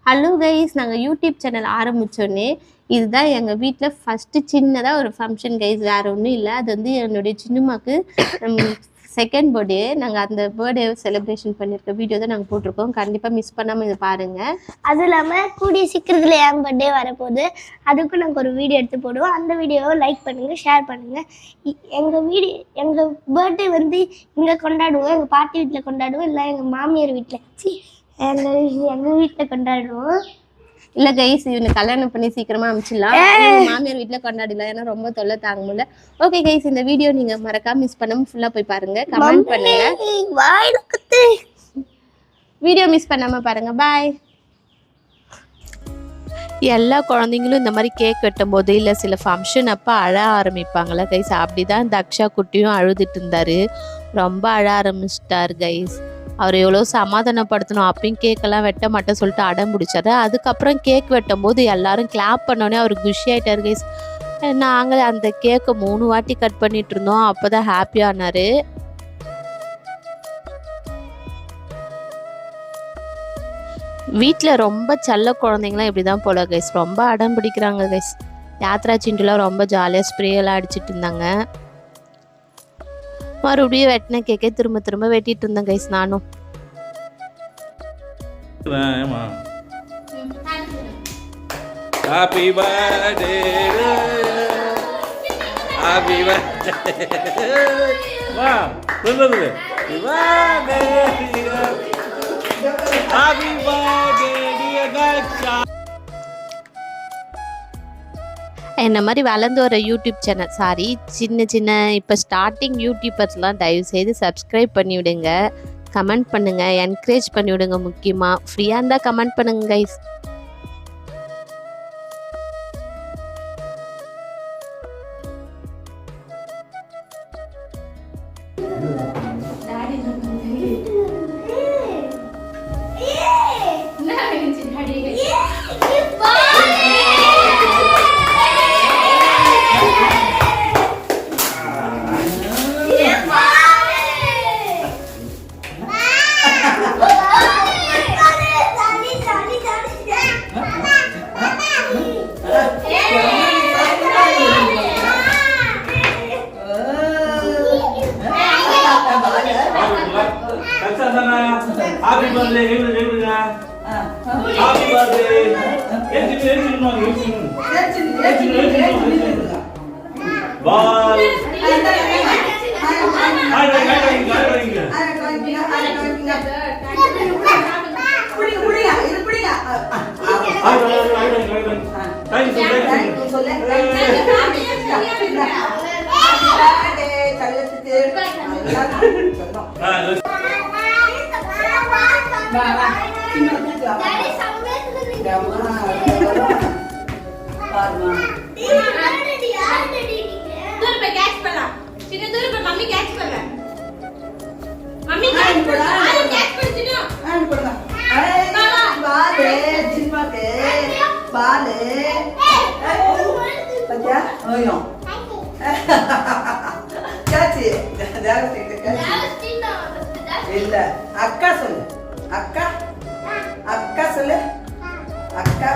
Hello guys, நாங்கள் YouTube channel ஆரம்பித்தோடனே இதுதான் எங்கள் வீட்டில் ஃபஸ்ட்டு சின்னதாக ஒரு ஃபங்க்ஷன் கைஸ். வேறு ஒன்றும் இல்லை. அது வந்து என்னுடைய சின்னம்மாக்கு செகண்ட் பர்த்டே. நாங்கள் அந்த பர்த்டே செலிப்ரேஷன் பண்ணியிருக்க வீடியோ தான் நாங்கள் போட்டிருக்கோம். கண்டிப்பாக மிஸ் பண்ணாமல் இதை பாருங்கள். அதுவும் இல்லாமல் கூடிய சீக்கிரத்தில் என் பர்த்டே வரப்போகுது. அதுக்கும் நாங்கள் ஒரு வீடியோ எடுத்து போடுவோம். அந்த வீடியோவை லைக் பண்ணுங்கள், ஷேர் பண்ணுங்கள். எங்கள் பர்த்டே வந்து இங்கே கொண்டாடுவோம். எங்கள் பாட்டி வீட்டில் கொண்டாடுவோம், இல்லை எங்கள் மாமியார் வீட்டில் எங்கள் வீட்டில் கொண்டாடுவோம். இல்லை கைஸ், இவனுக்கு கல்யாணம் பண்ணி சீக்கிரமாக அனுப்பிச்சிடலாம். மாமியார் வீட்டில் கொண்டாடலாம், ஏன்னா ரொம்ப தொல்லை தாங்க முடியல. ஓகே கைஸ், இந்த வீடியோ நீங்கள் மறக்காம மிஸ் பண்ணாமல் ஃபுல்லாக போய் பாருங்கள், கமெண்ட் பண்ணுங்கள், வீடியோ மிஸ் பண்ணாமல் பாருங்கள். பாய். எல்லா குழந்தைங்களும் இந்த மாதிரி கேக் வெட்டும் போது இல்லை சில ஃபங்க்ஷன் அப்போ அழ ஆரம்பிப்பாங்களே கைஸ். அப்படி தான் தக்ஷா குட்டியும் அழுதுட்டு இருந்தார். ரொம்ப அழ ஆரம்பிச்சிட்டார் கைஸ். அவர் எவ்வளோ சமாதானப்படுத்தணும். அப்பயும் கேக்கெல்லாம் வெட்ட மாட்டேன் சொல்லிட்டு அடம் பிடிச்சாரு. அதுக்கப்புறம் கேக் வெட்டும் போது எல்லாரும் கிளாப் பண்ணோடனே அவர் குஷி ஆகிட்டார் கைஸ். நாங்கள் அந்த கேக்கை 3 வாட்டி கட் பண்ணிட்டு இருந்தோம். அப்போ தான் ஹாப்பியானார். வீட்டில் ரொம்ப செல்ல குழந்தைங்களாம் இப்படி தான் போல கைஸ். ரொம்ப அடம் பிடிக்கிறாங்க கைஸ். யாத்ரா சிண்டுலாம் ரொம்ப ஜாலியாக ஸ்ப்ரேயெல்லாம் அடிச்சிட்டு இருந்தாங்க. மறுபடியும் வெட்டின கேக்கே திரும்ப திரும்ப வெட்டிட்டு இருந்தேன் கைஸ். நானும் ஹாப்பி பர்த்டே ஹாப்பி பர்த்டே வா சொல்லுங்க ஹாப்பி பர்த்டே டியர் தக்ஷா. என்ன மாதிரி வளர்ந்து வர யூடியூப் சேனல் சின்ன இப்போ ஸ்டார்டிங் யூடியூபர்ஸ்லாம் தயவுசெய்து சப்ஸ்கிரைப் பண்ணி விடுங்க, கமெண்ட் பண்ணுங்கள், என்கரேஜ் பண்ணி விடுங்க. முக்கியமாக ஃப்ரீயாக இருந்தால் கமெண்ட் பண்ணுங்க கைஸ். ஹாப்பி பர்த்டே எழுதுங்க. ஹாப்பி பர்த்டே பால் இல்ல அக்கா சொல்லு, அக்கா அக்கா சொல்லு, அக்கா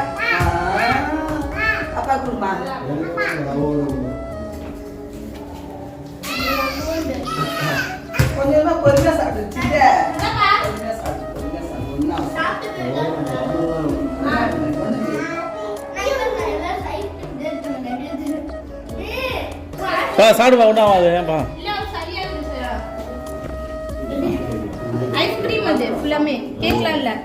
அப்பா குடுமா. கொஞ்சமா பொறுமையா சாப்பிடு. சாப்பிடுப்பா ஒன்றாவது. ஏன்பா ஐஸ்கிரீம் அது ஃபுல்லாமே கேக்லாம் இல்லை.